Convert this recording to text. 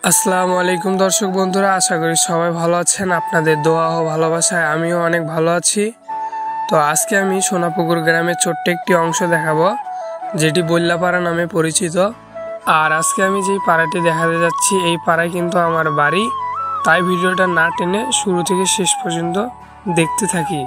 আসসালামু আলাইকুম দর্শক বন্ধুরা, আশা করি সবাই ভালো আছেন। আপনাদের দোয়া ও ভালোবাসায় আমিও অনেক ভালো আছি। তো আজকে আমি সোনাপুকুর গ্রামের ছোট্ট একটি অংশ দেখাবো, যেটি বল্লাপাড়া নামে পরিচিত। আর আজকে আমি যেই পাড়াটি দেখাতে যাচ্ছি, এই পাড়ায় কিন্তু আমার বাড়ি। তাই ভিডিওটা না টেনে শুরু থেকে শেষ পর্যন্ত দেখতে থাকি।